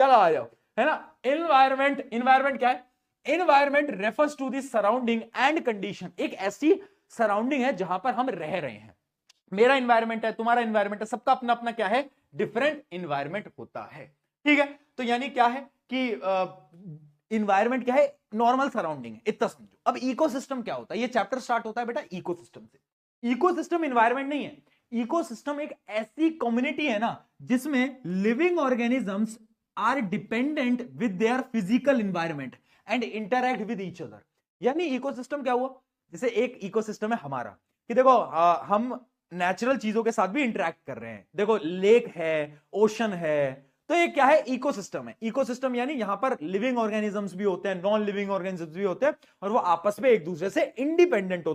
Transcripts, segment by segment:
चलो आ जाओ, है ना। इन्वायरमेंट, इन्वायरमेंट क्या है? Environment refers to the surrounding and condition, एक ऐसी सराउंडिंग है जहां पर हम रह रहे हैं। मेरा इन्वायरमेंट है, तुम्हारा इन्वायरमेंट है, सबका अपना अपना क्या है? डिफरेंट इन्वायरमेंट होता है, ठीक है। तो यानी क्या है कि इन्वायरमेंट क्या है? नॉर्मल सराउंडिंग है, इतना समझो। अब इकोसिस्टम क्या होता है? ये चैप्टर स्टार्ट होता है बेटा इकोसिस्टम से। इकोसिस्टम इन्वायरमेंट नहीं है, इकोसिस्टम एक ऐसी कम्युनिटी है ना जिसमें living organisms are dependent with their physical environment and interact with each other. यानी इकोसिस्टम क्या हुआ? जैसे एक इकोसिस्टम है हमारा, कि देखो हम नेचुरल चीजों के साथ भी इंटरेक्ट कर रहे हैं। देखो लेक है, ओशन है, तो ये क्या है? इकोसिस्टम है। इकोसिस्टम यानी यहां पर लिविंग ऑर्गेनिजम्स भी होते हैं, नॉन लिविंग ऑर्गेनिजम्स भी होते हैं, और वो आपस में एक दूसरे से डिपेंडेंट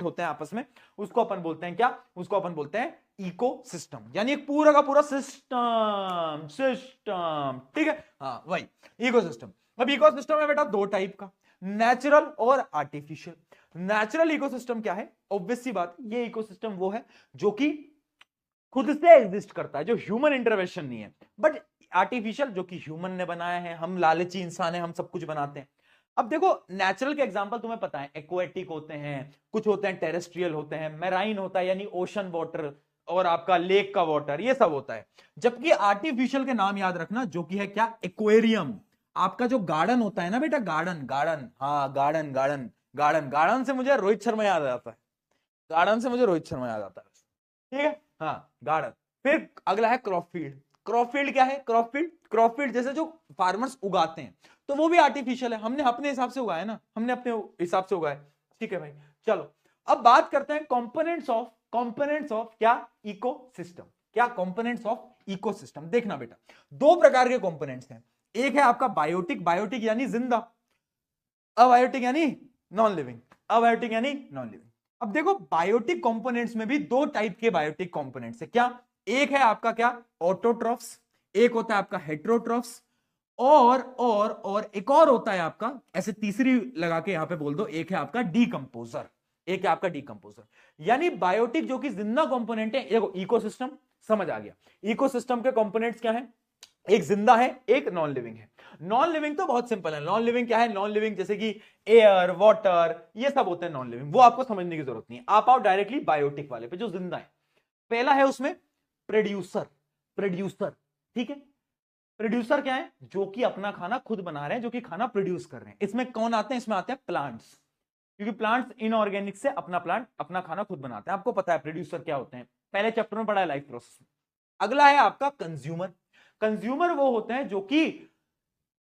होते हैं आपस में। उसको अपन बोलते हैं क्या? उसको अपन बोलते हैं इकोसिस्टम, यानी एक पूरा का पूरा सिस्टम, सिस्टम, ठीक है। हाँ वही इकोसिस्टम। अब इकोसिस्टम है बेटा दो टाइप का, नेचुरल और आर्टिफिशियल। नेचुरल इकोसिस्टम क्या है? ऑब्वियस सी बात, ये इकोसिस्टम वो है जो कि खुद से एग्जिस्ट करता है, जो ह्यूमन इंटरवेंशन नहीं है। बट आर्टिफिशियल जो कि ह्यूमन ने बनाया है, हम लालची इंसान है, हम सब कुछ बनाते हैं। अब देखो नेचुरल के एग्जांपल तुम्हें पता है, एक्वेटिक होते हैं, कुछ होते हैं टेरेस्ट्रियल होते हैं, मैराइन होता है यानी ओशन वाटर, और आपका लेक का वाटर, ये सब होता है। जबकि आर्टिफिशियल के नाम याद रखना, जो कि है क्या? एक्वेरियम। आपका जो गार्डन होता है ना बेटा, गार्डन, गार्डन, हाँ गार्डन, गार्डन, गार्डन, गार्डन से मुझे रोहित शर्मा याद आता है, गार्डन से मुझे रोहित शर्मा याद आता है, ठीक है। हाँ गार्डन। फिर अगला है क्रॉप फील्ड। क्रॉप फील्ड क्या है? क्रॉप फील्ड, क्रॉप फील्ड जैसे जो फार्मर्स उगाते हैं, तो वो भी आर्टिफिशियल है, हमने अपने हिसाब से उगाया ना, हमने अपने हिसाब से उगाया, ठीक है भाई। चलो अब बात करते हैं कंपोनेंट्स ऑफ क्या? इकोसिस्टम। क्या कंपोनेंट्स ऑफ इकोसिस्टम? देखना बेटा, दो प्रकार के कंपोनेंट्स हैं। एक है आपका बायोटिक, बायोटिक यानी जिंदा, अबायोटिक यानी नॉन लिविंग, अबायोटिक यानी नॉन लिविंग। अब देखो बायोटिक कंपोनेंट्स में भी दो टाइप के बायोटिक कंपोनेंट्स है। क्या? एक है आपका क्या? ऑटोट्रॉफ्स, एक होता है आपका हेट्रोट्रॉफ्स, और एक और होता है आपका, ऐसे तीसरी लगा के यहां पे बोल दो, एक है आपका डीकंपोजर, एक है आपका डीकंपोजर। यानी बायोटिक जो कि जिंदा कंपोनेंट है, देखो इकोसिस्टम समझ आ गया। इकोसिस्टम के कंपोनेंट्स क्या है? एक जिंदा है, एक नॉन लिविंग है। नॉन लिविंग तो बहुत सिंपल है, नॉन लिविंग क्या है? नॉन लिविंग जैसे कि एयर, वाटर, ये सब होते हैं नॉन लिविंग, वो आपको समझने की जरूरत नहीं है। आप आओ डायरेक्टली बायोटिक वाले पे जो जिंदा है। पहला है उसमें प्रोड्यूसर, प्रोड्यूसर, ठीक है। प्रोड्यूसर क्या है? जो कि अपना खाना खुद बना रहे हैं, जो कि खाना प्रोड्यूस कर रहे हैं। इसमें कौन आते हैं? इसमें आते हैं प्लांट्स, क्योंकि प्लांट्स इनऑर्गेनिक से अपना प्लांट अपना खाना खुद बनाते हैं। आपको पता है प्रोड्यूसर क्या होते हैं, पहले चैप्टर में पढ़ा है लाइफ प्रोसेस में। अगला है आपका कंज्यूमर। कंज्यूमर वो होते हैं जो कि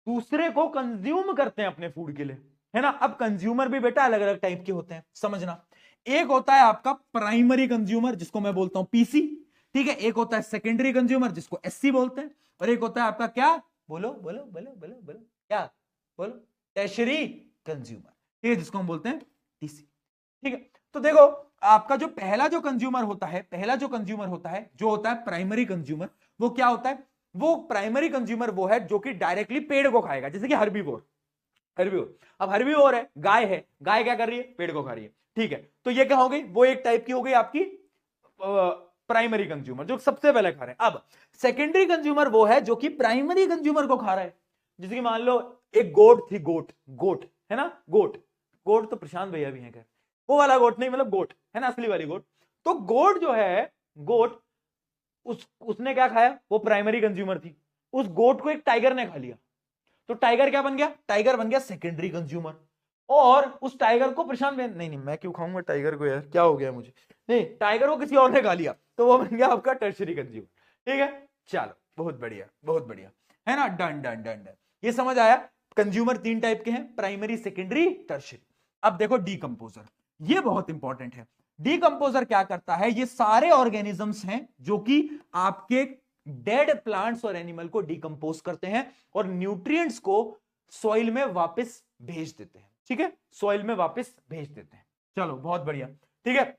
दूसरे को कंज्यूम करते हैं अपने फूड के लिए, है ना। अब कंज्यूमर भी बेटा अलग अलग टाइप के होते हैं, समझना। एक होता है आपका प्राइमरी कंज्यूमर, जिसको मैं बोलता हूं पीसी, ठीक है। एक होता है सेकेंडरी कंज्यूमर, जिसको एससी बोलते हैं, और एक होता है आपका क्या? बोलो बोलो बोलो बोलो बोलो, क्या? बोलो। टर्शियरी कंज्यूमर, ठीक है, जिसको हम बोलते हैं टीसी, ठीक है। तो देखो आपका जो पहला जो कंज्यूमर होता है, पहला जो कंज्यूमर होता है, जो होता है प्राइमरी कंज्यूमर, वो क्या होता है? वो प्राइमरी कंज्यूमर वो है जो कि डायरेक्टली पेड़ को खाएगा, जैसे कि हर्बीवोर, हर्बीवोर। अब हर्बीवोर है, गाय है, गाय क्या कर रही है? पेड़ को खा रही है, ठीक है। तो ये क्या हो गई? वो एक टाइप की हो गई आपकी प्राइमरी कंज्यूमर, जो सबसे पहले खा रहे हैं। अब सेकेंडरी कंज्यूमर वो है जो कि प्राइमरी कंज्यूमर को खा रहा है। जैसे कि मान लो एक गोट थी, गोट, गोट है ना, गोट, गोट तो प्रशांत भैया भी हैं, खैर वो वाला गोट नहीं, मतलब गोट है ना, असली वाली गोट। तो गोट जो है, गोट, उसने क्या खाया? वो प्राइमरी कंज्यूमर थी। उस गोट को एक टाइगर ने खा लिया, तो टाइगर क्या बन गया? टाइगर बन गया सेकेंडरी कंज्यूमर। और उस टाइगर को प्रशांत में, नहीं नहीं मैं क्यों खाऊंगा टाइगर को यार, क्या हो गया मुझे, नहीं टाइगर को किसी और ने खा लिया, तो वो बन गया आपका टर्शरी कंज्यूमर, ठीक है। चलो बहुत बढ़िया, बहुत बढ़िया, है ना, डन डन डन डन। ये समझ आया। कंज्यूमर तीन टाइप के हैं, प्राइमरी, सेकेंडरी, टर्शरी। अब देखो डीकंपोजर, ये बहुत इंपॉर्टेंट है। डीकंपोजर क्या करता है? ये सारे ऑर्गेनिजम्स हैं जो कि आपके डेड प्लांट्स और एनिमल को डिकंपोज करते हैं और न्यूट्रिएंट्स को सॉइल में वापस भेज देते हैं, ठीक है, सॉइल में वापस भेज देते हैं। चलो बहुत बढ़िया, ठीक है,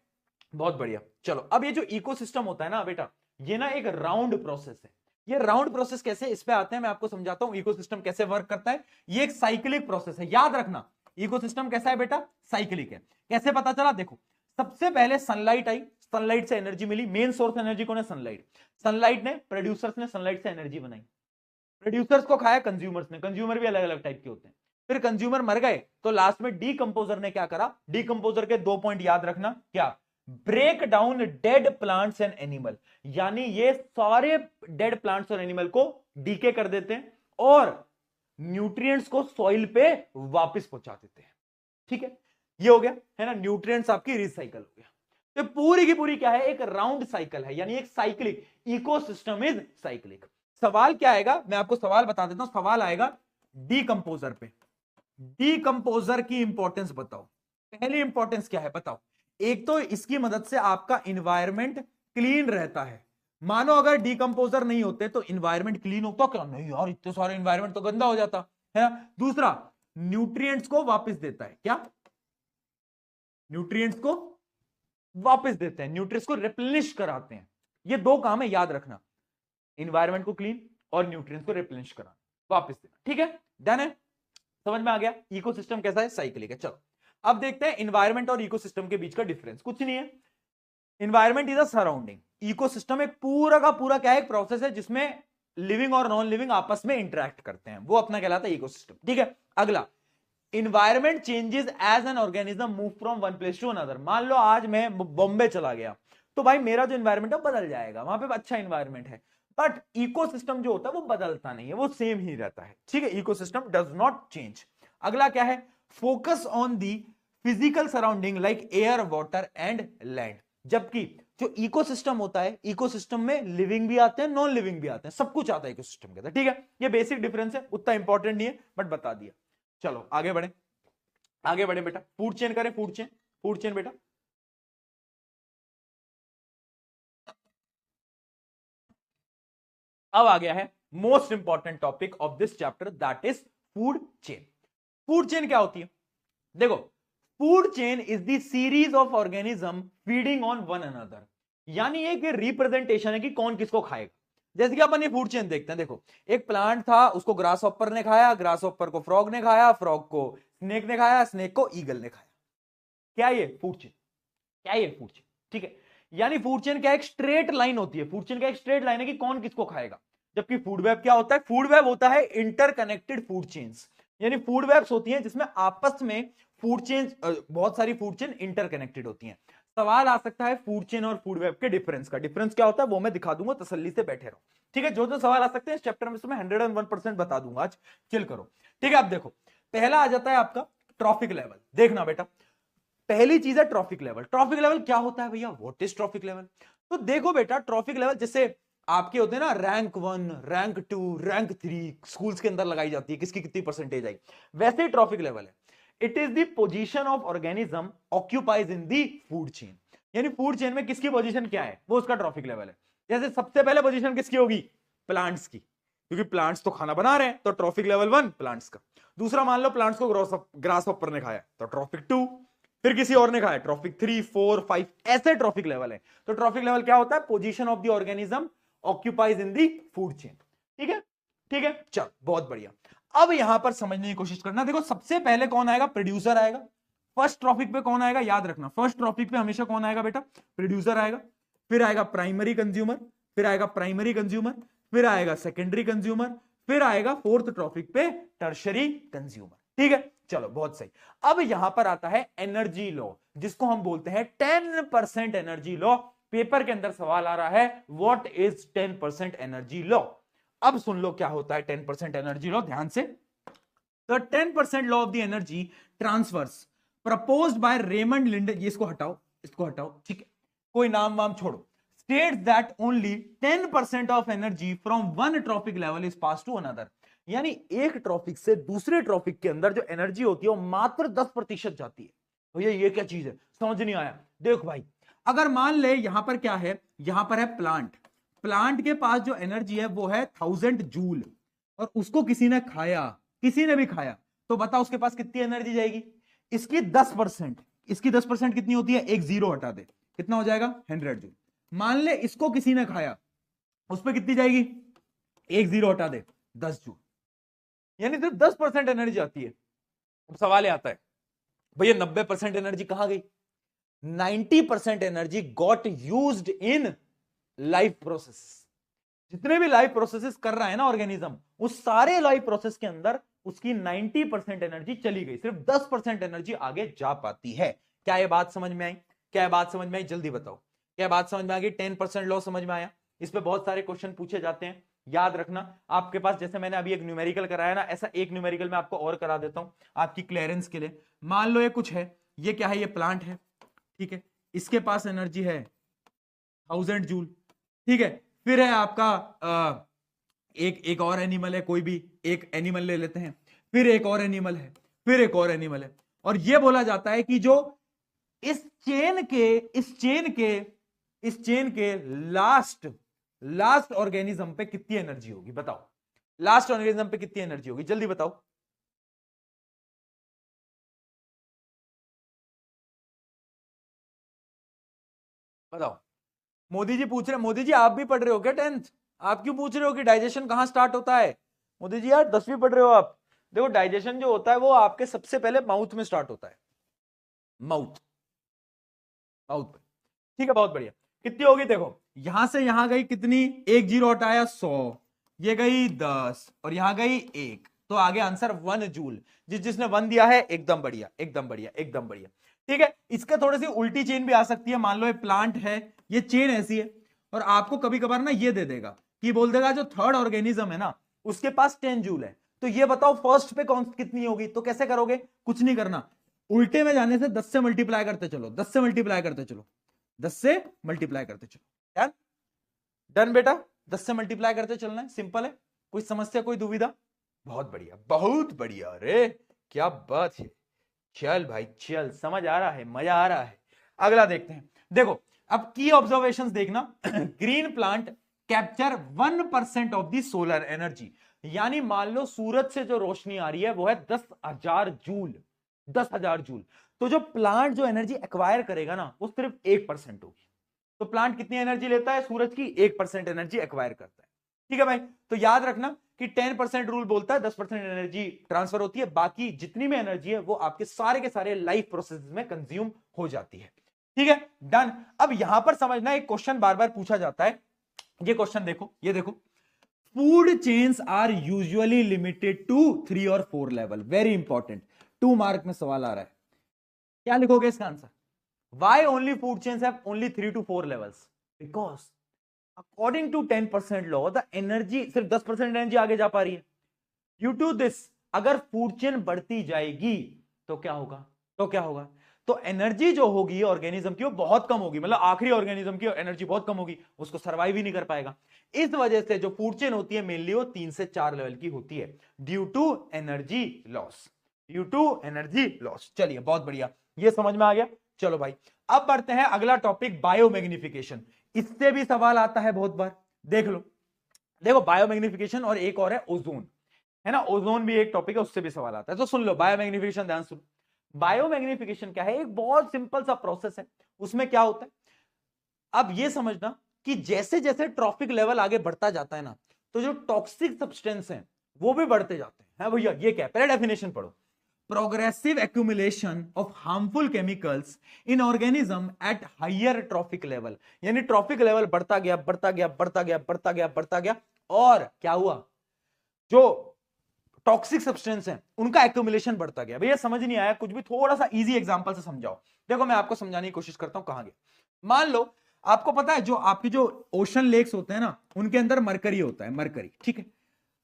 बहुत बढ़िया। चलो अब ये जो इकोसिस्टम होता है ना बेटा, ये ना एक राउंड प्रोसेस है। ये राउंड प्रोसेस कैसे, इस पे आते हैं, मैं आपको समझाता हूं इकोसिस्टम कैसे वर्क करता है। ये एक साइक्लिक प्रोसेस है, याद रखना। इकोसिस्टम कैसा है बेटा? साइक्लिक है। कैसे पता चला? देखो सबसे पहले सनलाइट आई, सनलाइट से एनर्जी मिली, मेन सोर्स एनर्जी कौन है? सनलाइट। सनलाइट ने, प्रोड्यूसर्स ने सनलाइट से एनर्जी बनाई, प्रोड्यूसर्स को खाया कंज्यूमर्स ने, कंज्यूमर भी अलग अलग टाइप के होते हैं। फिर कंज्यूमर मर गए तो लास्ट में डीकंपोजर ने क्या करा, डीकंपोजर के 2 पॉइंट याद रखना, क्या, break down dead plants and animal, यानी ये सारे डेड प्लांट्स और एनिमल को डीके कर देते हैं और न्यूट्रिएंट्स को सॉइल पे वापस पहुंचा देते हैं। ठीक है, ये हो गया है ना, न्यूट्रिएंट्स आपकी रिसाइकल हो गया। तो पूरी की पूरी क्या है, एक राउंड साइकिल है, यानी एक साइक्लिक इकोसिस्टम इज साइक्लिक। सवाल क्या आएगा, मैं आपको सवाल बता देता हूं, सवाल आएगा डीकंपोजर पे। डीकंपोजर की इंपॉर्टेंस बताओ, पहली इंपॉर्टेंस क्या है बताओ। एक तो इसकी मदद से आपका इन्वायरमेंट क्लीन रहता है। मानो अगर डीकंपोजर नहीं होते तो इन्वायरमेंट क्लीन होता क्या, नहीं यार इतने सारे इन्वायरमेंट तो गंदा हो जाता है ना। दूसरा, न्यूट्रिएंट्स को वापस देता है, क्या, न्यूट्रिएंट्स को वापस देते हैं, न्यूट्रिएंट्स को रिप्लेनिश कराते हैं। ये 2 काम है, याद रखना, इन्वायरमेंट को क्लीन और न्यूट्रिएंट्स को रिप्लेनिश कराना, वापस देना। ठीक है, डन है, समझ में आ गया। इकोसिस्टम कैसा है, साइक्लिक है। चलो अब देखते हैं इन्वायरमेंट और इकोसिस्टम के बीच का डिफरेंस। कुछ नहीं है, environment is a surrounding, ecosystem एक पूरा का पूरा क्या है, एक प्रोसेस है जिसमें लिविंग और नॉन लिविंग आपस में इंटरेक्ट करते हैं, वो अपना कहलाता है इकोसिस्टम। ठीक है, अगला, environment changes as an organism move from one place to another. मान लो आज मैं बॉम्बे चला गया तो भाई मेरा जो इन्वायरमेंट है बदल जाएगा, वहां पे अच्छा इन्वायरमेंट है, बट इकोसिस्टम जो होता है वो बदलता नहीं है, वो सेम ही रहता है। ठीक है, इकोसिस्टम डज नॉट चेंज। अगला क्या है, focus on the physical surrounding like air, water and land. जबकि जो इकोसिस्टम होता है, इकोसिस्टम में लिविंग भी आते हैं, नॉन लिविंग भी आते हैं, सब कुछ आता है इकोसिस्टम के अंदर। ठीक है, ये बेसिक डिफरेंस है, उतना इंपॉर्टेंट नहीं है बट बता दिया। चलो आगे बढ़े, आगे बढ़े बेटा, फूड चेन करें, फूड चेन, फूड चेन बेटा। अब आ गया है most important topic of this chapter, that is food chain. Food chain क्या होती है, देखो, food chain is the series of organism feeding on one another, यानी एक रिप्रेजेंटेशन है कि कौन किसको खाएगा। जैसे कि अपन ये फूड चेन देखते हैं, देखो एक प्लांट था, उसको ग्रास हॉपर ने खाया, ग्रास हॉपर को फ्रॉग ने खाया, फ्रॉग को स्नेक ने खाया, स्नेक को ईगल ने खाया। क्या ये फूड चेन, क्या ये फूड चेन। ठीक है, यानी फूड चेन क्या, एक स्ट्रेट लाइन होती है, फूड चेन का एक स्ट्रेट लाइन है कि कौन किसको खाएगा। जबकि फूड वेब क्या होता है, फूड वेब होता है इंटरकनेक्टेड फूड चेन्स, यानी फूड वेब्स होती हैं जिसमें आपस में फूड चेन, बहुत सारी फूड चेन इंटरकनेक्टेड होती हैं। सवाल आ सकता है फूड चेन और फूड वेब के डिफरेंस का, डिफरेंस क्या होता है वो मैं दिखा दूंगा, तसल्ली से बैठे रहो। ठीक है, जो जो सवाल आ सकते हैं इस चैप्टर में मैं 101% बता दूंगा आज, चिल करो। ठीक है, अब देखो पहला आ जाता है आपका ट्रॉफिक लेवल। देखना बेटा, पहली चीज है ट्रॉफिक लेवल। ट्रॉफिक लेवल क्या होता है भैया, व्हाट इज ट्रॉफिक लेवल। तो देखो बेटा, ट्रॉफिक लेवल जैसे आपके होते हैं ना, रैंक 1, रैंक 2, रैंक 3 स्कूल्स के अंदर लगाई जाती है, किसकी कितनी परसेंटेज आई, वैसे ही ट्रॉफिक लेवल है। It is the position of organism occupies in the food chain, यानी फूड चेन में किसकी पोजीशन क्या है, वो उसका ट्रॉफिक लेवल है। जैसे सबसे पहले पोजीशन किसकी होगी, प्लांट्स की, क्योंकि प्लांट्स तो खाना बना रहे हैं, तो ट्रॉफिक लेवल 1 प्लांट्स का। दूसरा, मान लो प्लांट्स को ग्रास हॉपर ने खाया तो ट्रॉफिक 2, फिर किसी और ने खाया ट्रॉफिक 3, 4, 5, ऐसे ट्रॉफिक लेवल है। तो ट्रॉफिक लेवल क्या होता है, position of the organism occupies in the food chain. ठीक है, ठीक है, चल बहुत बढ़िया। अब यहां पर समझने की कोशिश करना, देखो सबसे पहले कौन आएगा, प्रोड्यूसर आएगा। फर्स्ट ट्रॉफिक पे कौन आएगा, याद रखना, फर्स्ट ट्रॉफिक पे हमेशा कौन आएगा बेटा, प्रोड्यूसर आएगा। फिर आएगा प्राइमरी कंज्यूमर, फिर आएगा प्राइमरी कंज्यूमर, फिर आएगा सेकेंडरी कंज्यूमर, फिर आएगा फोर्थ ट्रॉफिक पे टर्शरी कंज्यूमर। ठीक है, चलो बहुत सही। अब यहां पर आता है एनर्जी लॉ, जिसको हम बोलते हैं 10% एनर्जी लॉ। पेपर के अंदर सवाल आ रहा है, व्हाट इज 10% एनर्जी लॉ। अब सुन लो क्या होता है 10% एनर्जी लॉ, ध्यान से। तो 10% law of the energy transfers proposed by Raymond Lindeman, ये इसको हटाओ, इसको हटाओ, ठीक है, कोई नाम वाम छोड़ो, states that only 10% of energy from one trophic level is pass to another, यानी एक ट्रॉफिक से दूसरे ट्रॉफिक के अंदर जो एनर्जी होती है वो मात्र 10% जाती है। भैया ये क्या चीज है, समझ नहीं आया। देख भाई, अगर मान ले यहां पर क्या है, यहां पर है प्लांट, प्लांट के पास जो एनर्जी है वो है 1000 जूल, और उसको किसी ने खाया, किसी ने भी खाया, तो बता उसके पास कितनी एनर्जी जाएगी। इसकी 10%, इसकी 10% कितनी होती है, एक जीरो हटा दे, कितना हो जाएगा 100 जूल। मान ले इसको किसी ने खाया, उस पर कितनी जाएगी, एक जीरो हटा दे, 10 जूल, यानी सिर्फ 10% एनर्जी आती है। अब सवाल आता है भैया 90% एनर्जी कहां गई, 90% energy got used in life process, जितने भी लाइफ प्रोसेसेस कर रहा है ना ऑर्गेनिज्म, उस सारे लाइफ प्रोसेस के अंदर उसकी 90% एनर्जी चली गई, सिर्फ 10% एनर्जी आगे जा पाती है। क्या ये बात समझ में आई? क्या ये बात समझ में आई? जल्दी बताओ, क्या बात समझ में आ गई? 10% लॉ समझ में आया? इस पे बहुत सारे क्वेश्चन पूछे जाते हैं, याद रखना। आपके पास जैसे मैंने अभी एक न्यूमेरिकल कराया ना, ऐसा एक न्यूमेरिकल मैं आपको और करा देता हूं आपकी क्लियरेंस के लिए। मान लो ये कुछ है, ये क्या है? ये प्लांट है, ठीक है, इसके पास एनर्जी है 1000 जूल, ठीक है। फिर है आपका एक और एनिमल है, कोई भी एक एनिमल ले लेते हैं, फिर एक और एनिमल है, फिर एक और एनिमल है, और यह बोला जाता है कि जो इस चेन के लास्ट ऑर्गेनिज्म पे कितनी एनर्जी होगी? बताओ, लास्ट ऑर्गेनिज्म पे कितनी एनर्जी होगी? जल्दी बताओ। बताओ। मोदी जी पूछ रहे हैं, मोदी जी आप भी पढ़ रहे हो क्या 10th? आप क्यों पूछ रहे हो कि डाइजेशन कहां स्टार्ट होता है? मोदी जी यार 10वीं पढ़ रहे हो आप। देखो डाइजेशन जो होता है वो आपके सबसे पहले माउथ में स्टार्ट होता है, माउथ पे, ठीक है, बहुत बढ़िया। कितनी होगी? देखो यहां से यहां गई कितनी, एक जीरो हटाया 100, ये गई 10 और यहां गई 1, तो आगे आंसर 1 जूल। जिसने 1 दिया है एकदम बढ़िया, एकदम बढ़िया, एकदम बढ़िया, ठीक है। इसके थोड़ी सी उल्टी चेन भी आ सकती है। मान लो ये प्लांट है, ये चेन ऐसी है, और आपको कभी कभार ना ये दे देगा कि बोल देगा जो थर्ड ऑर्गेनिज्म है ना उसके पास 10 जूल है, तो ये बताओ फर्स्ट पे कौन कितनी होगी? तो कैसे करोगे? कुछ नहीं करना, उल्टे में जाने से 10 से मल्टीप्लाई करते चलो, 10 से मल्टीप्लाई करते चलो, 10 से मल्टीप्लाई करते चलो। डन? डन बेटा, 10 से मल्टीप्लाई करते चलना है, सिंपल है। कोई समस्या, कोई दुविधा? बहुत बढ़िया, बहुत बढ़िया, अरे क्या बात है। चल भाई चल, समझ आ रहा है, मजा आ रहा है। अगला देखते हैं। देखो अब की ऑब्जर्वेशंस देखना। Green plant capture 1% of the solar energy, यानी मान लो सूरज से जो रोशनी आ रही है वो है 10,000 जूल, 10,000 जूल। तो जो प्लांट जो एनर्जी एक्वायर करेगा ना वो सिर्फ 1% होगी। तो प्लांट कितनी एनर्जी लेता है सूरज की? 1% एनर्जी एक्वायर करता है, ठीक है भाई। तो याद रखना कि 10% रूल बोलता है 10% एनर्जी ट्रांसफर होती है, बाकी जितनी भी एनर्जी है वो आपके सारे के सारे लाइफ प्रोसेस में कंज्यूम हो जाती है, ठीक है। डन। अब यहां पर समझना, एक क्वेश्चन बार बार पूछा जाता है, ये क्वेश्चन देखो, ये देखो, food chains are usually limited to 3 और 4 लेवल। वेरी इंपॉर्टेंट, 2 मार्क में सवाल आ रहा है, क्या लिखोगे इसका answer? Why only food chains have only 3 to 4 levels? Because according to 10% law, the energy सिर्फ 10% एनर्जी आगे जा पा रही है। Due to this, अगर फूड चेन बढ़ती जाएगी तो क्या होगा? तो एनर्जी जो होगी ऑर्गेनिज्म की वो बहुत कम होगी, मतलब आखिरी ऑर्गेनिज्म की एनर्जी बहुत कम होगी, उसको सर्वाइव ही नहीं कर पाएगा। इस वजह से जो फूड चेन होती है मेनली वो 3 से 4 लेवल की होती है, ड्यू टू एनर्जी लॉस, चलिए बहुत बढ़िया, ये समझ में आ गया। चलो भाई अब बढ़ते हैं अगला टॉपिक, बायोमैग्निफिकेशन। इससे भी सवाल आता है बहुत बार, देख लो। देखो बायोमैग्निफिकेशन और एक और है ओजोन, है ना, ओजोन भी एक टॉपिक है, उससे भी सवाल आता है। तो सुन लो बायोमैग्निफिकेशन, ध्यान सुनो। बायोमैग्निफिकेशन क्या है? एक बहुत सिंपल सा प्रोसेस है। उसमें क्या होता है, अब ये समझना कि जैसे जैसे ट्रॉफिक लेवल आगे बढ़ता जाता है ना, तो जो टॉक्सिक सब्सटेंस हैं वो भी बढ़ते जाते हैं। भैया ये क्या है? पहले डेफिनेशन पढ़ो। Progressive accumulation of harmful chemicals in organism at higher trophic level, यानी ट्रॉफिक लेवल बढ़ता गया, बढ़ता गया, बढ़ता गया, बढ़ता गया, बढ़ता गया, और क्या हुआ? जो टॉक्सिक सब्सटेंस हैं उनका एक्यूमुलेशन बढ़ता गया। भैया समझ नहीं आया कुछ भी? थोड़ा सा इजी एग्जांपल से समझाओ। देखो मैं आपको समझाने की कोशिश करता हूं, कहां गया। मान लो आपको पता है जो आपकी जो ओशन लेक्स होते हैं ना, उनके अंदर मरकरी होता है, मरकरी, ठीक है।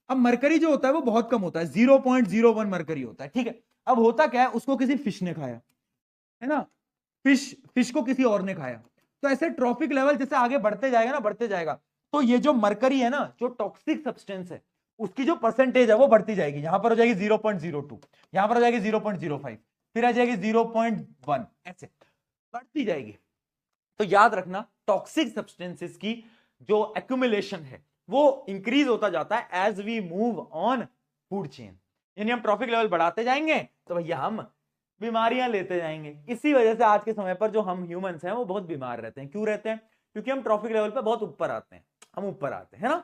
अब मरकरी जो होता है वो बहुत कम होता है, 0.01 मरकरी होता है, ठीक है। अब होता क्या है, उसको किसी फिश ने खाया, है ना, फिश को किसी और ने खाया। तो ऐसे ट्रॉफिक लेवल जैसे आगे बढ़ते जाएगा ना, बढ़ते जाएगा, तो ये जो मरकरी है ना, जो टॉक्सिक सब्सटेंस है, उसकी जो परसेंटेज है वो बढ़ती जाएगी। यहां पर हो जाएगी 0.02, यहां पर हो जाएगी 0.05, फिर आ जाएगी 0.1, ऐसे बढ़ती जाएगी। तो याद रखना टॉक्सिक सब्सटेंसेस की जो एक्यूमुलेशन है वो इंक्रीज होता जाता है as we move on food chain, यानी हम ट्रॉफिक लेवल बढ़ाते जाएंगे तो भैया हम बीमारियां लेते जाएंगे। इसी वजह से आज के समय पर जो हम ह्यूमंस हैं वो बहुत बीमार रहते हैं। क्यों रहते हैं? क्योंकि हम ट्रॉफिक लेवल पे बहुत ऊपर आते हैं, हम ऊपर आते हैं, है ना।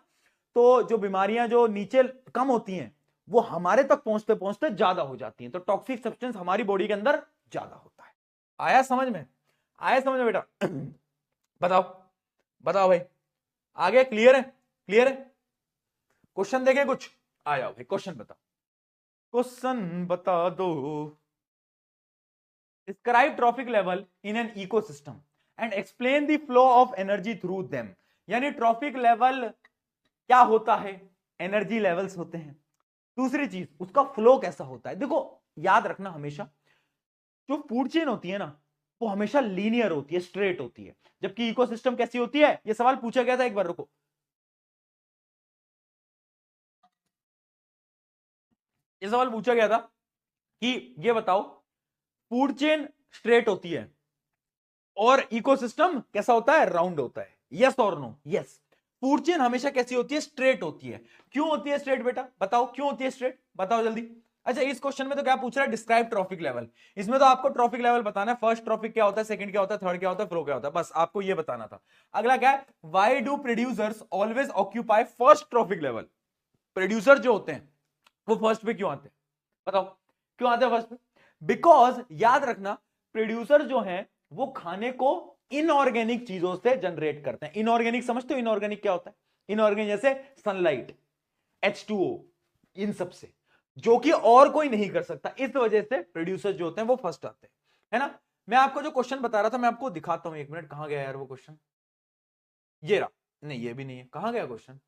तो जो बीमारियां जो नीचे कम होती हैं वो हमारे तक पहुंचते पहुंचते ज्यादा हो जाती हैं। तो टॉक्सिक सब्सटेंस हमारी बॉडी के अंदर ज्यादा होता है। आया समझ में? आया समझ में बेटा? बताओ बताओ भाई, आगे क्लियर है? क्लियर है? क्वेश्चन देखे कुछ? आ जाओ भाई, क्वेश्चन बता, क्वेश्चन बता दो। Describe trophic level in an ecosystem and explain the flow of energy through them. यानी ट्रॉफिक लेवल क्या होता है? एनर्जी लेवल्स होते हैं। दूसरी चीज, उसका फ्लो कैसा होता है। देखो याद रखना हमेशा, जो फूड चेन होती है ना, वो हमेशा लीनियर होती है, स्ट्रेट होती है, जबकि इकोसिस्टम कैसी होती है? ये सवाल पूछा गया था एक बार, रुको, ये सवाल पूछा गया था कि ये बताओ, फूड चेन स्ट्रेट होती है और इकोसिस्टम कैसा होता है? राउंड होता है। यस और नो? यस। फूड चेन हमेशा कैसी होती है? स्ट्रेट होती है। क्यों होती है स्ट्रेट बेटा? बताओ क्यों होती है स्ट्रेट, बताओ जल्दी। अच्छा, इस क्वेश्चन में तो क्या पूछ रहा है? Describe trophic level. इसमें तो आपको ट्रॉफिक लेवल बताना है, फर्स्ट ट्रॉफिक क्या होता है, सेकंड क्या होता है, थर्ड क्या होता है, फ्लो क्या होता है, बस आपको ये बताना था। अगला क्या है? Why do producers always occupy first trophic level. Producer जो होते हैं वो फर्स्ट पे क्यों आते हैं? बताओ क्यों आते हैं फर्स्ट पे? बिकॉज याद रखना, प्रोड्यूसर जो है वो खाने को इनऑर्गेनिक चीजों से जनरेट करते हैं। इनऑर्गेनिक समझते हो? इनऑर्गेनिक क्या होता है? इनऑर्गेनिक जैसे सनलाइट, H2O, इन सब से, जो कि और कोई नहीं कर सकता। इस वजह से प्रोड्यूसर जो होते हैं वो फर्स्ट आते हैं, है ना? मैं आपको जो क्वेश्चन बता रहा था, मैं आपको दिखाता हूं, एक मिनट, कहां गया यार वो क्वेश्चन? ये रहा। नहीं, ये भी नहीं है, कहां गया क्वेश्चन?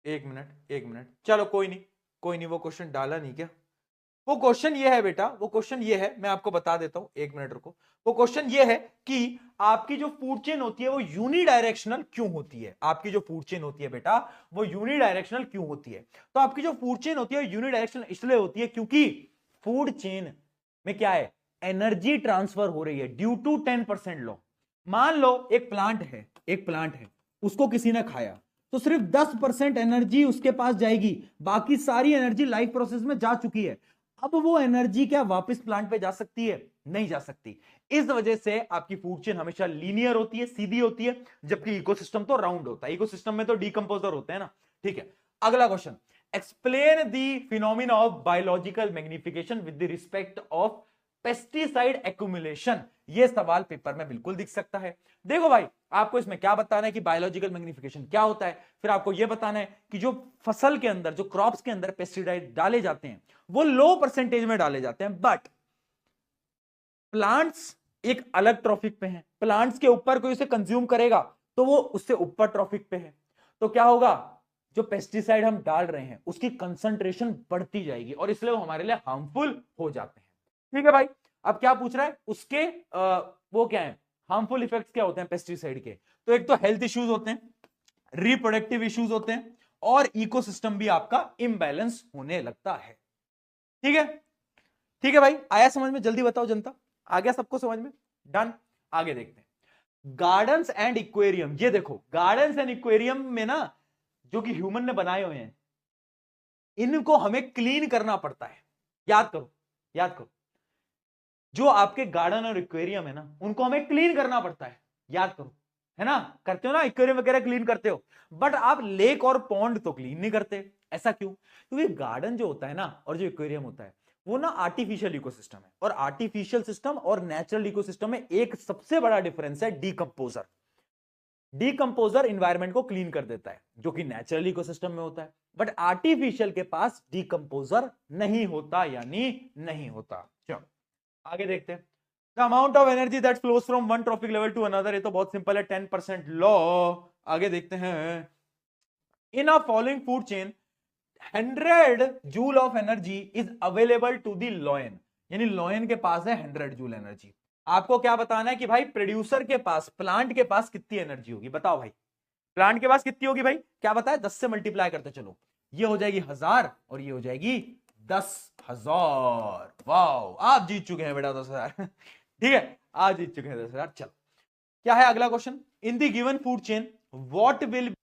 एक मिनट, एक मिनट, चलो कोई नहीं, कोई नहीं, वो क्वेश्चन डाला नहीं क्या? वो क्वेश्चन ये है बेटा, वो क्वेश्चन ये है, मैं आपको बता देता हूं, एक मिनट रुको। वो क्वेश्चन ये है कि आपकी जो फूड चेन होती है वो यूनिडायरेक्शनल क्यों होती है? आपकी जो फूड चेन होती है बेटा, वो यूनिडायरेक्शनल क्यों होती है? तो आपकी जो फूड चेन होती है यूनिडायरेक्शनल इसलिए होती है क्योंकि फूड चेन में क्या है? एनर्जी ट्रांसफर हो रही है ड्यू टू 10% लॉ। मान लो एक प्लांट है, एक प्लांट है, उसको किसी ने खाया, तो सिर्फ 10% एनर्जी उसके पास जाएगी, बाकी सारी एनर्जी लाइफ प्रोसेस में जा चुकी है। अब वो एनर्जी क्या वापस प्लांट पे जा सकती है? नहीं जा सकती। इस वजह से आपकी फूड चेन हमेशा लीनियर होती है, सीधी होती है, जबकि इकोसिस्टम तो राउंड होता है। इकोसिस्टम में तो डीकंपोजर होते हैं ना। ठीक है, अगला question, explain the phenomena of biological magnification with the respect of pesticide accumulation. ये सवाल पेपर में बिल्कुल दिख सकता है। देखो भाई, आपको इसमें क्या बताना है कि बायोलॉजिकल मैग्निफिकेशन क्या होता है, फिर आपको यह बताना है कि जो फसल के अंदर, जो क्रॉप्स के अंदर पेस्टिसाइड डाले जाते हैं वो लो परसेंटेज में डाले जाते हैं, बट प्लांट्स एक अलग ट्रॉफिक पे हैं। प्लांट्स के ऊपर कोई उसे कंज्यूम करेगा तो वो उससे ऊपर ट्रॉफिक पे है, तो क्या होगा? जो पेस्टिसाइड हम डाल रहे हैं उसकी कंसंट्रेशन बढ़ती जाएगी और इसलिए वो हमारे लिए हार्मफुल हो जाते हैं। ठीक है भाई, अब क्या पूछ रहा है उसके वो क्या है, हार्मफुल इफेक्ट्स क्या होते हैं पेस्टिसाइड के? तो एक तो हेल्थ इश्यूज होते हैं, रिप्रोडक्टिव इश्यूज होते हैं, और इकोसिस्टम भी आपका इम्बैलेंस होने लगता है। ठीक है, ठीक है भाई, आया समझ में? जल्दी बताओ जनता, आ गया सबको समझ में? डन। आगे देखते हैं, गार्डन्स एंड इक्वेरियम। ये देखो, गार्डन्स एंड इक्वेरियम में ना, जो कि ह्यूमन ने बनाए हुए हैं, इनको हमें क्लीन करना पड़ता है। याद करो, याद करो, जो आपके गार्डन और इक्वेरियम है ना, उनको हमें क्लीन करना पड़ता है। याद करो, है ना? करते हो ना, एक्वेरियम वगैरह क्लीन करते हो, बट आप लेक और पॉन्ड तो क्लीन नहीं करते। ऐसा क्यों? क्योंकि गार्डन जो होता है ना और जो एक्वेरियम होता है, वो ना आर्टिफिशियल इकोसिस्टम है, और आर्टिफिशियल सिस्टम और नेचुरल इकोसिस्टम में एक सबसे बड़ा डिफरेंस है, डीकंपोजर। डीकंपोजर इंवायरमेंट को क्लीन कर देता है, जो कि नेचुरल इकोसिस्टम में होता है, बट आर्टिफिशियल के पास डीकंपोजर नहीं होता, यानी नहीं होता। चलो आगे देखते हैं, the amount of energy that flows from one trophic level to another. ये तो बहुत सिंपल है, 10% लॉ। आगे देखते हैं, in a following food chain 100 joule of energy is available to the lion. यानी लॉयन के पास है 100 जूल एनर्जी। आपको क्या बताना है कि भाई प्रोड्यूसर के पास, प्लांट के पास कितनी एनर्जी होगी? बताओ भाई, प्लांट के पास कितनी होगी भाई? क्या बताया? 10 से मल्टीप्लाई करते चलो, ये हो जाएगी 1000 और ये हो जाएगी 10,000। वाओ, आप जीत चुके हैं बेटा 10,000। ठीक है, आप जीत चुके हैं 10,000। चलो, क्या है अगला question? In the given food chain what will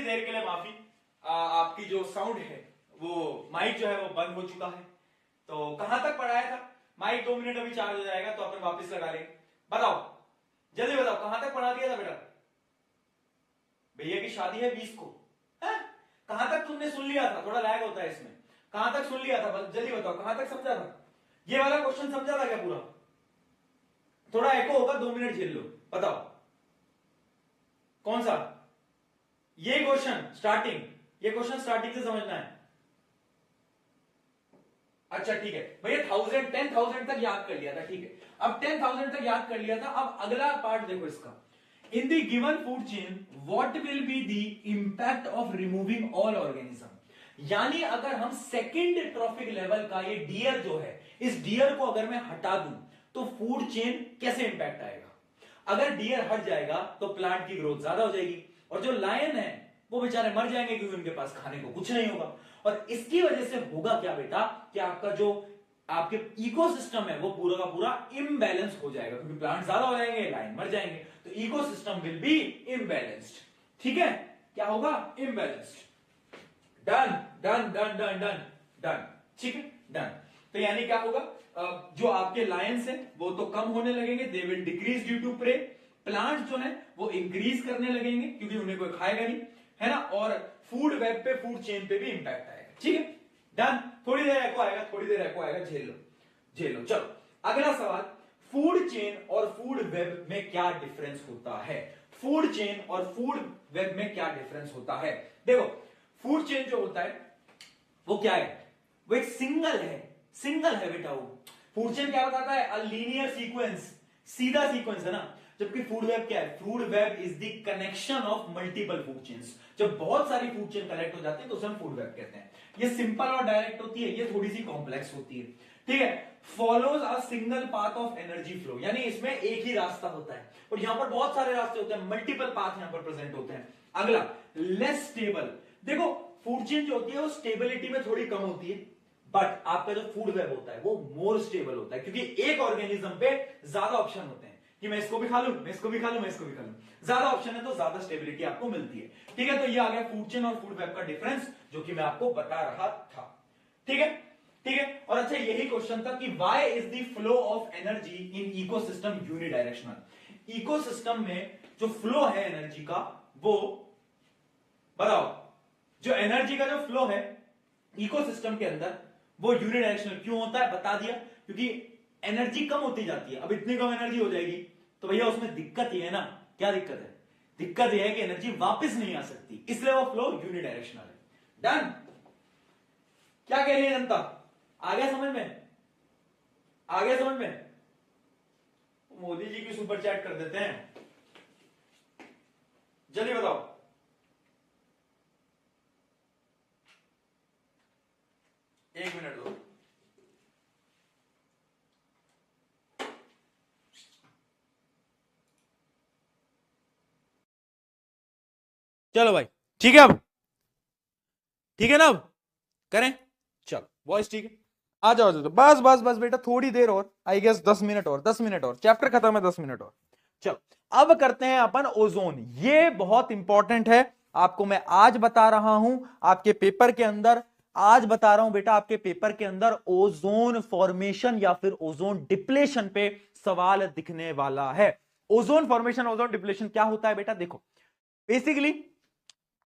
there के लिए माफी, आपकी जो साउंड है वो माइक जो है वो बंद हो चुका है। तो कहां तक पढ़ाया था? माइक 2 मिनट अभी चार्ज हो जाएगा तो अपन वापस लगा लेंगे। बताओ जल्दी बताओ कहां तक पढ़ा दिया था बेटा? भैया की शादी है 20 को, है? कहां तक तुमने सुन लिया था? थोड़ा लैग होता है इसमें। कहां तक सुन लिया था? जल्दी बताओ कहां तक समझा था? ये वाला क्वेश्चन समझा था क्या पूरा? थोड़ा एको होगा, 2 मिनट झेल लो। बताओ कौन सा? ये क्वेश्चन स्टार्टिंग, ये क्वेश्चन स्टार्टिंग से समझना है। अच्छा ठीक है भैया, 10,000 तक याद कर लिया था, ठीक है। अब 10,000 तक याद कर लिया था। अब अगला पार्ट देखो इसका। In the given food chain what will be the impact of removing all organism. यानी अगर हम सेकंड ट्रॉफिक लेवल का ये डियर जो है, इस डियर को अगर मैं हटा दूं तो फूड चेन कैसे इंपैक्ट आएगा? अगर डियर हट जाएगा तो प्लांट की ग्रोथ ज्यादा हो जाएगी और जो लायन है वो बेचारे मर जाएंगे क्योंकि उनके पास खाने को कुछ नहीं होगा। और इसकी वजह से होगा क्या बेटा कि आपका जो आपके इकोसिस्टम है वो पूरा का पूरा इम्बैलेंस हो जाएगा, क्योंकि प्लांट ज्यादा हो जाएंगे, लाइन मर जाएंगे, तो इकोसिस्टम विल बी इम्बैलेंस्ड। ठीक है, क्या होगा? Imbalanced. Done done done done done done, ठीक है, डन। तो यानी क्या होगा? जो आपके लायंस है वो तो कम होने लगेंगे, they will decrease due to prey. Plant जो है वो इंक्रीज करने लगेंगे क्योंकि उन्हें कोई खाएगा नहीं, है ना। और फूड वेब पे, फूड चेन पे भी इंपैक्ट आएगा। ठीक है, डन। थोड़ी देर एको आएगा, थोड़ी देर एको आएगा, झेल लो झेल लो। चलो अगला सवाल, फूड चेन और फूड वेब में क्या डिफरेंस होता है? फूड चेन और फूड वेब में क्या डिफरेंस होता है? देखो, फूड चेन जो होता है वो क्या है? वो एक सिंगल है बेटा। वो फूड चेन क्या बताता है? अ लीनियर सीक्वेंस, सीधा सीक्वेंस है ना। जबकि फूड वेब क्या है? Food web is the connection of multiple food chains. जब बहुत सारी फूड चेन कनेक्ट हो जाती है तो उसे हम फूड वेब कहते हैं। ये सिंपल और डायरेक्ट होती है, ये थोड़ी सी कॉम्प्लेक्स होती है। ठीक है, follows a single path of energy flow, यानी इसमें एक ही रास्ता होता है और यहां पर बहुत सारे रास्ते होते हैं, मल्टीपल पाथ यहां पर प्रेजेंट होते हैं। अगला, लेस स्टेबल। देखो फूड चेन जो होती है वो स्टेबिलिटी में थोड़ी कम होती है, बट आपका जो फूड वेब होता है वो मोर स्टेबल होता है, क्योंकि एक ऑर्गेनिज्म पे ज्यादा ऑप्शन होते हैं कि मैं इसको भी खा लूं, मैं इसको भी खा लूं, मैं इसको भी खा लूं। ज्यादा ऑप्शन है तो ज्यादा स्टेबिलिटी आपको मिलती है। ठीक है, तो ये आ गया फूड चेन और फूड वेब का डिफरेंस, जो कि मैं आपको बता रहा था। ठीक है, ठीक है। और अच्छा, यही क्वेश्चन था कि why is the flow of energy in ecosystem unidirectional. Ecosystem में जो फ्लो है एनर्जी का, वो बताओ, जो एनर्जी का जो फ्लो है इकोसिस्टम के अंदर वो यूनिडायरेक्शनल क्यों होता है? बता दिया, क्योंकि एनर्जी कम होती जाती है। अब इतनी कम एनर्जी हो जाएगी तो भैया उसमें दिक्कत ही है ना। क्या दिक्कत है? दिक्कत यह है कि एनर्जी वापस नहीं आ सकती, इसलिए वो फ्लो यूनिडायरेक्शनल है। डन। क्या कह रही है जनता? आ गया समझ में? आ गया समझ में? मोदी जी की सुपर चैट कर देते हैं, जल्दी बताओ। एक मिनट दो। चलो भाई, ठीक है, अब ठीक है ना? अब करें, चलो वॉइस ठीक है, आ जाओ तो बस बस बस बेटा, थोड़ी देर और, आई गेस 10 मिनट और, 10 मिनट और, चैप्टर खत्म है, 10 मिनट और। चलो अब करते हैं अपन ओजोन। ये बहुत इंपॉर्टेंट है, आपको मैं आज बता रहा हूं आपके पेपर के अंदर, आज बता रहा हूं बेटा आपके पेपर के अंदर ओजोन फॉर्मेशन या फिर ओजोन डिप्लेशन पे सवाल दिखने वाला है। ओजोन फॉर्मेशन, ओजोन डिप्लेशन क्या होता है बेटा? देखो बेसिकली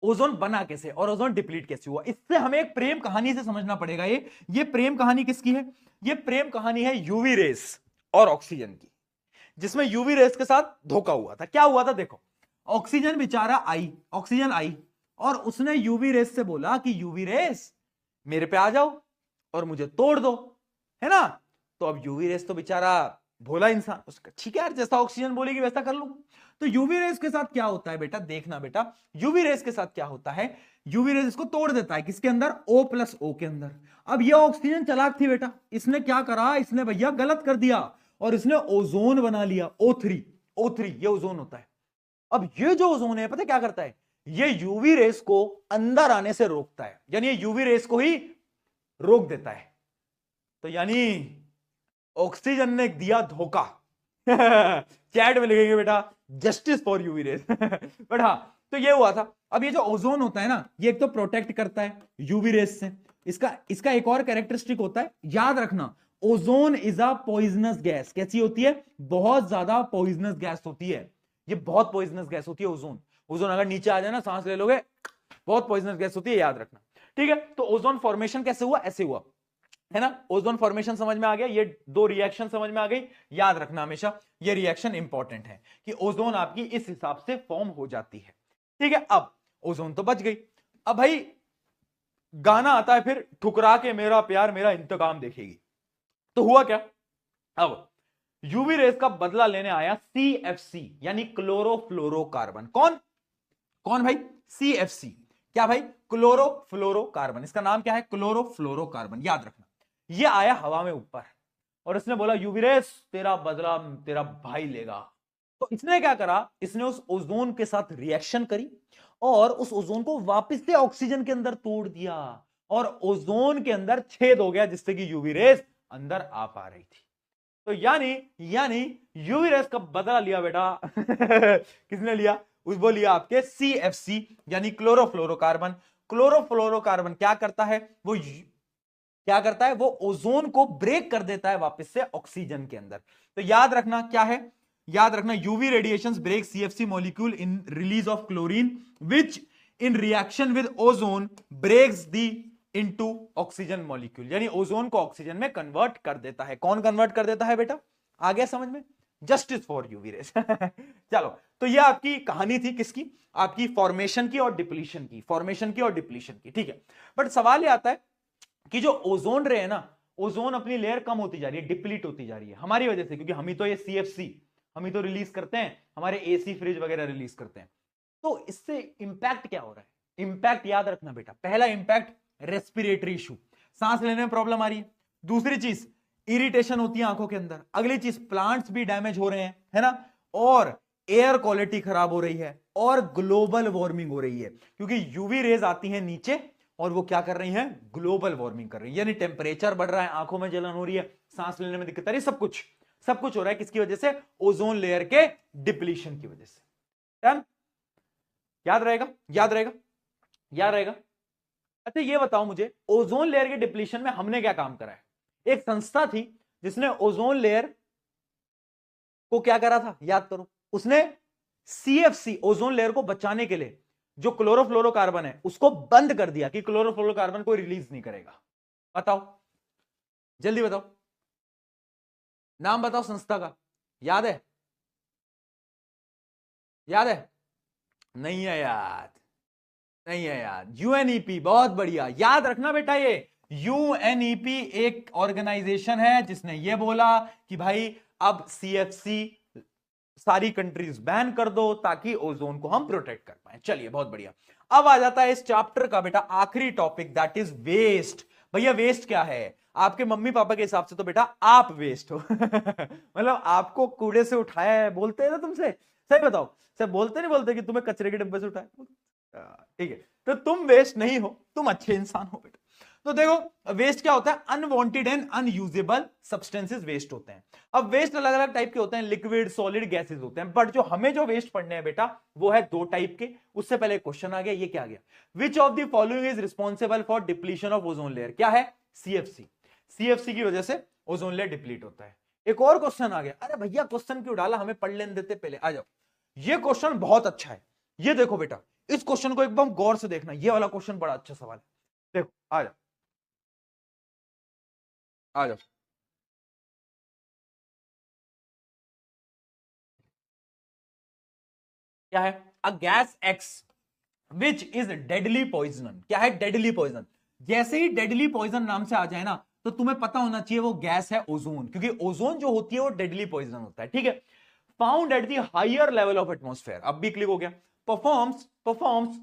ओजोन बना कैसे और ओजोन डिप्लीट कैसे हुआ, इससे हमें एक प्रेम कहानी से समझना पड़ेगा। ये प्रेम कहानी किसकी है? ये प्रेम कहानी है यूवी रेस और ऑक्सीजन की, जिसमें यूवी रेस के साथ धोखा हुआ था। क्या हुआ था? देखो, ऑक्सीजन बेचारा आई, ऑक्सीजन आई और उसने यूवी रेस से बोला कि यूवी रेस मेरे पे आ जाओ और मुझे तोड़ दो, है ना। तो अब यूवी रेस तो बेचारा भोला इंसान, उसका ठीक है यार, जैसा ऑक्सीजन बोलेगी वैसा कर लूं। तो यूवी रेस के साथ क्या होता है बेटा? देखना बेटा, यूवी रेस के साथ क्या होता है, यूवी रेस इसको तोड़ देता है, किसके अंदर? O+O के अंदर। अब ये ऑक्सीजन चालाक थी बेटा, इसने क्या करा, इसने भैया गलत कर दिया और इसने ओजोन बना लिया, O3 ये ओजोन होता है। अब ये जो ओजोन है पता है क्या करता है? ये यूवी रेस को अंदर आने से रोकता है, यानी ये यूवी रेस को ही रोक देता है। तो यानी ऑक्सीजन ने दिया धोखा। चैट में लिखेंगे बेटा justice for UV rays. But हाँ, तो ये हुआ था। अब ये जो ओजोन होता है ना, ये एक तो प्रोटेक्ट करता है यूवी रेस से। इसका एक और कैरेक्टरिस्टिक होता है, याद रखना, ozone is a poisonous gas. कैसी होती है? बहुत ज्यादा पॉइजनस गैस होती है। ये बहुत पॉइजनस गैस होती है ओजोन। ओजोन अगर नीचे आ जाए ना, सांस ले लोगे, बहुत पॉइजनस गैस होती है, याद रखना। ठीक है, तो ओजोन फॉर्मेशन कैसे हुआ? ऐसे हुआ, है ना। ओजोन फॉर्मेशन समझ में आ गया, ये दो रिएक्शन समझ में आ गई। याद रखना हमेशा ये रिएक्शन इंपॉर्टेंट है कि ओजोन आपकी इस हिसाब से फॉर्म हो जाती है। ठीक है, अब ओजोन तो बच गई। अब भाई गाना आता है फिर, ठुकरा के मेरा प्यार मेरा इंतकाम देखेगी। तो हुआ क्या? अब यूवी रेस का बदला लेने आया CFC यानी क्लोरोफ्लोरोकार्बन। कौन कौन भाई? CFC। क्या भाई? क्लोरोफ्लोरोकार्बन। इसका नाम क्या है? क्लोरोफ्लोरोकार्बन। याद रखना, ये आया हवा में ऊपर और इसने बोला यूवी रेस तेरा बदला तेरा भाई लेगा। तो इसने क्या करा? इसने उस ओजोन के साथ रिएक्शन करी और उस ओजोन को वापस से ऑक्सीजन के अंदर तोड़ दिया और ओजोन के अंदर छेद हो गया जिससे कि यूवी रेस अंदर आ पा रही थी। तो यानी यूवी रेस का बदला लिया बेटा किसने लिया? वो लिया आपके CFC यानी क्लोरोफ्लोरोकार्बन। क्लोरोफ्लोरोकार्बन क्या करता है? वो ओजोन को ब्रेक कर देता है वापस से ऑक्सीजन के अंदर। तो याद रखना क्या है? याद रखना, UV radiations break CFC molecule in release of chlorine which in reaction with ozone breaks the into oxygen molecule, यानी ओजोन को ऑक्सीजन में कन्वर्ट कर देता है। कौन कन्वर्ट कर देता है बेटा? आ गया समझ में? जस्टिस फॉर यूवी रेस चलो, तो ये आपकी कहानी थी किसकी? आपकी फॉर्मेशन की और डिप्लीशन की, फॉर्मेशन की और डिप्लीशन की। ठीक है, बट सवाल ये आता है कि जो ओजोन रे है ना, ओजोन अपनी लेयर कम होती जा रही है, डिप्लीट होती जा रही है हमारी वजह से, क्योंकि हम ही तो ये CFC हम ही तो रिलीज करते हैं, हमारे AC फ्रिज वगैरह रिलीज करते हैं। तो इससे इंपैक्ट क्या हो रहा है? इंपैक्ट याद रखना बेटा, पहला इंपैक्ट रेस्पिरेटरी इशू, सांस लेने में प्रॉब्लम आ रही है। दूसरी चीज इरिटेशन होती है आंखों के अंदर। अगली चीज प्लांट्स भी डैमेज हो रहे हैं, है ना। और एयर क्वालिटी खराब हो रही है और ग्लोबल वार्मिंग हो रही है, क्योंकि यूवी रेज आती है नीचे और वो क्या कर रही हैं? ग्लोबल वार्मिंग कर रही है, यानी टेम्परेचर बढ़ रहा है, आंखों में जलन हो रही है, सांस लेने में दिक्कत आ रही है, सब कुछ हो रहा है किसकी वजह से? ओजोन लेयर के डिप्लीशन की वजह से। डन? याद रहेगा, याद रहेगा, याद रहेगा। अच्छा ये बताओ मुझे, ओजोन लेयर के डिप्लीशन में हमने क्या काम करा है? एक संस्था थी जिसने ओजोन लेयर को क्या करा था? याद करो, उसने CFC ओजोन लेयर को बचाने के लिए जो क्लोरोफ्लोरोकार्बन है उसको बंद कर दिया कि क्लोरोफ्लोरोकार्बन को रिलीज नहीं करेगा। बताओ, जल्दी बताओ, नाम बताओ संस्था का। याद है? याद है? नहीं है याद, नहीं है याद। UNEP, बहुत बढ़िया, याद रखना बेटा, ये UNEP एक ऑर्गेनाइजेशन है जिसने ये बोला कि भाई अब CFC सारी कंट्रीज बैन कर दो ताकि ओजोन को हम प्रोटेक्ट कर पाए। चलिए बहुत बढ़िया। अब आ जाता है इस चैप्टर का बेटा आखिरी टॉपिक, दैट इज वेस्ट। भैया वेस्ट क्या है? आपके मम्मी पापा के हिसाब से तो बेटा आप वेस्ट हो मतलब आपको कूड़े से उठाया है, बोलते हैं ना तुमसे, सही बताओ, सर बोलते नहीं बोलते कि तुम्हें कचरे के डिब्बे से उठाया? ठीक है, तो तुम वेस्ट नहीं हो, तुम अच्छे इंसान हो बेटा। तो देखो वेस्ट क्या होता है? Unwanted and unusable substances waste होते हैं। अब वेस्ट अलग अलग टाइप के होते हैं, लिक्विड, सॉलिड, गैसेस होते हैं, बट जो हमें जो वेस्ट पढ़ने हैं बेटा वो है दो टाइप के। उससे पहले क्वेश्चन आ गया, ये क्या आ गया? Which of the following is responsible for depletion of ozone layer? क्या है? CFC। CFC की वजह से ओजोन लेयर डिप्लीट होता है। एक और क्वेश्चन आ गया, अरे भैया क्वेश्चन क्यों डाला, हमें पढ़ लेने देते पहले, आ जाओ। ये क्वेश्चन बहुत अच्छा है, ये देखो बेटा, इस क्वेश्चन को एकदम गौर से देखना, ये वाला क्वेश्चन बड़ा अच्छा सवाल है। देखो आ जाओ, आ जाओ। क्या है? A gas X which is deadly poison. क्या है? Deadly poison. जैसे ही डेडली पॉइजन नाम से आ जाए ना, तो तुम्हें पता होना चाहिए वो गैस है ओजोन, क्योंकि ओजोन जो होती है वो डेडली पॉइजन होता है। ठीक है, found at the higher level of atmosphere, अब भी क्लिक हो गया, performs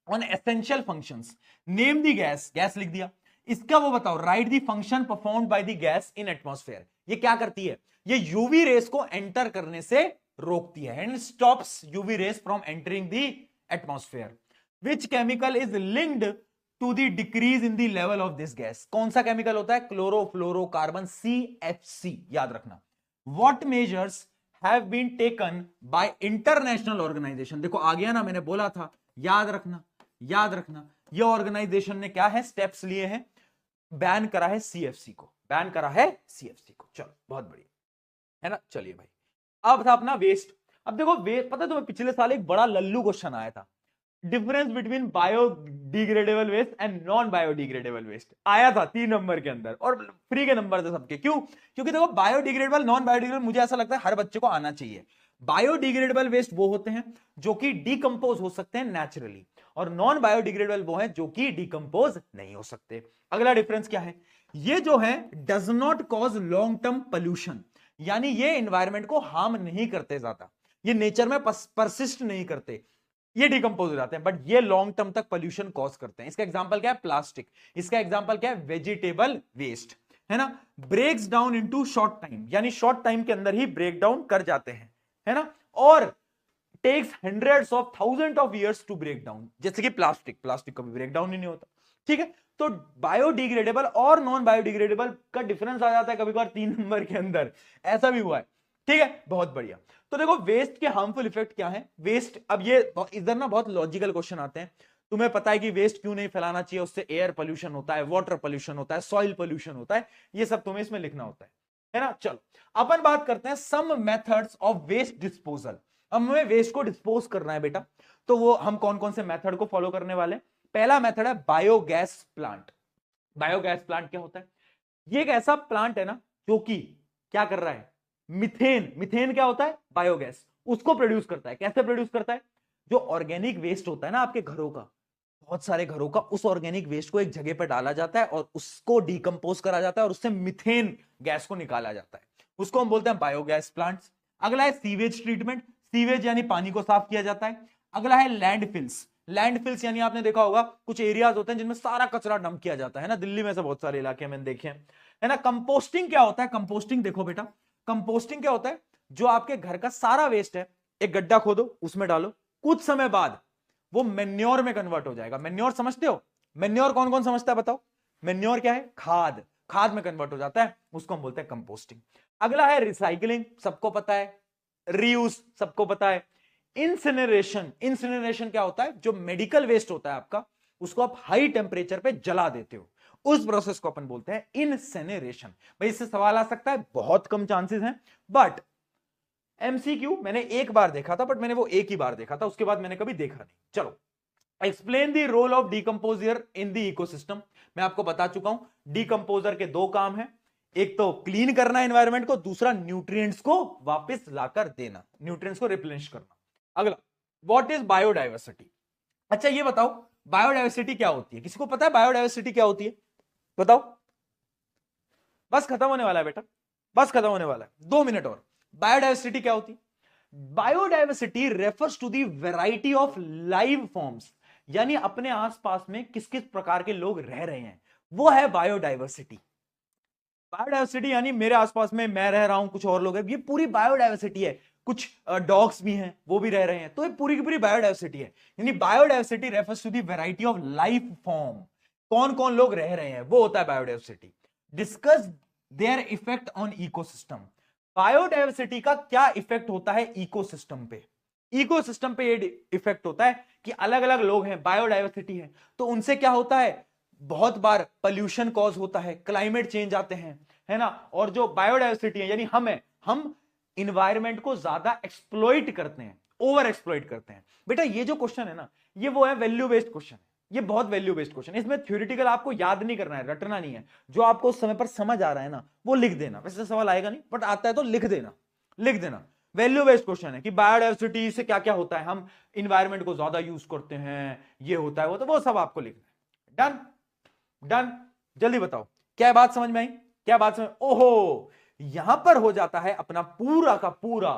on essential functions, name the gas, gas लिख दिया, इसका वो बताओ, write the function performed by the gas in atmosphere. ये क्या करती है? ये यूवी रेस को एंटर करने से रोकती है, and stops UV rays from entering the atmosphere. Which chemical is linked to the decrease in the level of this gas? कौन सा केमिकल होता है? क्लोरोफ्लोरोकार्बन, CFC, याद रखना। What measures have been taken by international organisation, देखो आ गया ना, मैंने बोला था, याद रखना, याद रखना, ये ऑर्गेनाइजेशन ने क्या है, स्टेप्स लिए हैं, बैन करा है सीएफसी को, बैन करा है सीएफसी को। चलो बहुत बढ़िया है ना। चलिए भाई, अब था अपना वेस्ट। अब देखो वेस्ट, पता है तुम्हें पिछले साल एक बड़ा लल्लू क्वेश्चन आया था, difference between biodegradable waste and non biodegradable waste, आया था 3 नंबर के अंदर, और फ्री के नंबर थे सबके। क्यों? क्योंकि देखो बायोडिग्रेडेबल नॉन बायोडिग्रेडेबल मुझे ऐसा लगता है हर बच्चे को आना चाहिए। बायोडिग्रेडेबल वेस्ट वो होते हैं जो कि डिकम्पोज हो सकते हैं नेचुरली, और नॉन बायोडिग्रेडेबल वो है जो कि डिकम्पोज नहीं हो सकते। अगला डिफरेंस क्या है, ये जो है does not cause long term pollution, यानी ये एनवायरमेंट को हार्म नहीं करते ज्यादा, ये नेचर में परसिस्ट नहीं करते, ये डिकम्पोज हो जाते हैं, बट ये लॉन्ग टर्म तक पोल्यूशन कॉज करते हैं। इसका एग्जांपल क्या है, प्लास्टिक। इसका एग्जांपल क्या है, वेजिटेबल वेस्ट, है ना। Breaks down into short time, यानी शॉर्ट टाइम के अंदर ही ब्रेक डाउन कर जाते हैं, है ना। और takes hundreds of thousand of years to break down, जैसे कि प्लास्टिक, प्लास्टिक कभी ब्रेक डाउन ही नहीं होता, ठीक है। तो बायोडिग्रेडेबल और नॉन बायोडिग्रेडेबल का डिफरेंस आ जाता है कभी कभार 3 नंबर के अंदर, ऐसा भी हुआ है, ठीक है। बहुत बढ़िया। तो देखो वेस्ट के हार्मफुल इफेक्ट क्या है, वेस्ट, अब ये इधर ना बहुत लॉजिकल क्वेश्चन आते हैं, तुम्हें पता है कि वेस्ट क्यों नहीं फैलाना चाहिए, उससे एयर पोल्यूशन होता है, वाटर पोल्यूशन होता है, सॉइल पोल्यूशन होता है, ये सब तुम्हें इसमें लिखना होता है ना। चलो अपन बात करते हैं some methods of waste disposal. अब हमें वेस्ट को डिस्पोज करना है बेटा, तो वो हम कौन कौन से मेथड को फॉलो करने वाले हैं। पहला मेथड है बायोगैस प्लांट। बायोगैस प्लांट क्या होता है, ये एक ऐसा प्लांट है ना जो कि क्या कर रहा है, मिथेन, मिथेन क्या होता है, बायोगैस, उसको प्रोड्यूस करता है। कैसे प्रोड्यूस करता है, जो ऑर्गेनिक वेस्ट होता है ना आपके घरों का, बहुत सारे घरों का, उस ऑर्गेनिक वेस्ट को एक जगह पर डाला जाता है और उसको डिकम्पोज करा जाता है और उससे मिथेन गैस को निकाला जाता है, उसको हम बोलते हैं बायोगैस प्लांट्स। अगला है सीवेज ट्रीटमेंट, सीवेज यानी पानी को साफ किया जाता है। अगला है लैंडफिल्स, लैंडफिल्स यानी आपने देखा होगा कुछ एरियाज होते हैं जिनमें सारा कचरा डंप किया जाता है ना, दिल्ली में से बहुत सारे इलाके मैंने देखे हैं, है ना। कंपोस्टिंग क्या होता है, कंपोस्टिंग देखो बेटा, कंपोस्टिंग क्या होता है, जो आपके घर का सारा वेस्ट है एक गड्ढा खोदो, उसमें डालो, कुछ समय बाद वो मेन्योर में कन्वर्ट हो जाएगा। मेन्योर समझते हो, मेन्योर कौन कौन समझता है बताओ, मेन्योर क्या है, खाद, खाद में कन्वर्ट हो जाता है, उसको हम बोलते हैं कंपोस्टिंग। अगला है रिसाइकलिंग, सबको पता है, रीयूज सबको पता है। इंसिनरेशन, इंसिनरेशन क्या होता है, जो मेडिकल वेस्ट होता है आपका, उसको आप हाई टेम्परेचर पे जला देते हो, उस प्रोसेस को अपन बोलते हैं इंसिनरेशन। भाई इससे सवाल आ सकता है, बहुत कम चांसेस हैं, बट एमसीक्यू मैंने एक बार देखा था, बट मैंने वो एक ही बार देखा था, उसके बाद मैंने कभी देखा नहीं। चलो, explain the role of decomposer in the ecosystem. मैं आपको बता चुका हूं डिकम्पोजर के 2 काम हैं, एक तो क्लीन करना एनवायरनमेंट को, दूसरा न्यूट्रिएंट्स को वापस लाकर देना, न्यूट्रिएंट्स को रिप्लेनिश करना। अगला, व्हाट इज बायोडाइवर्सिटी। अच्छा ये बताओ बायोडाइवर्सिटी क्या होती है, किसी को पता है बायोडाइवर्सिटी क्या होती है, बताओ। बस खत्म होने वाला है बेटा, बस खत्म होने वाला है, 2 मिनट और। बायोडाइवर्सिटी क्या होती है, biodiversity refers to the variety of live forms, यानी अपने आसपास में किस किस प्रकार के लोग रह रहे हैं, वो है बायोडाइवर्सिटी। बायोडाइवर्सिटी यानी मेरे आसपास में मैं रह रहा हूं, कुछ और लोग हैं, ये पूरी बायोडाइवर्सिटी है। कुछ डॉग्स भी हैं, वो भी रह रहे हैं, तो ये पूरी की पूरी बायोडाइवर्सिटी है। यानी biodiversity refers to the variety of life form, कौन कौन लोग रह रहे हैं, वो होता है biodiversity. Discuss their effect on ecosystem, biodiversity का क्या इफेक्ट होता है इकोसिस्टम पे। इकोसिस्टम पे ये इफेक्ट होता है कि अलग अलग लोग हैं, बायोडाइवर्सिटी है, तो उनसे क्या होता है, बहुत बार पोल्यूशन कॉज होता है, क्लाइमेट चेंज आते हैं, है ना। और जो बायोडाइवर्सिटी है यानी हम इन्वायरमेंट को ज्यादा एक्सप्लॉइट करते हैं, ओवर एक्सप्लॉइट करते हैं। बेटा ये जो क्वेश्चन है ना, ये वो है वैल्यू बेस्ड क्वेश्चन है, ये बहुत वैल्यू बेस्ड क्वेश्चन है। इसमें थ्योरेटिकल आपको याद नहीं करना है, रटना नहीं है, जो आपको उस समय पर समझ आ रहा है ना वो लिख देना। वैसे सवाल आएगा नहीं, बट आता है तो लिख देना, लिख देना। वैल्यू बेस्ड क्वेश्चन है कि बायोडाइवर्सिटी से क्या क्या होता है, हम इन्वायरमेंट को ज्यादा यूज करते हैं, ये होता है, वो तो वो सब आपको लिखना है। डन डन, जल्दी बताओ क्या बात समझ में आई, क्या बात समझ, ओहो यहां पर हो जाता है अपना पूरा का पूरा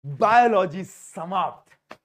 बायोलॉजी समाप्त।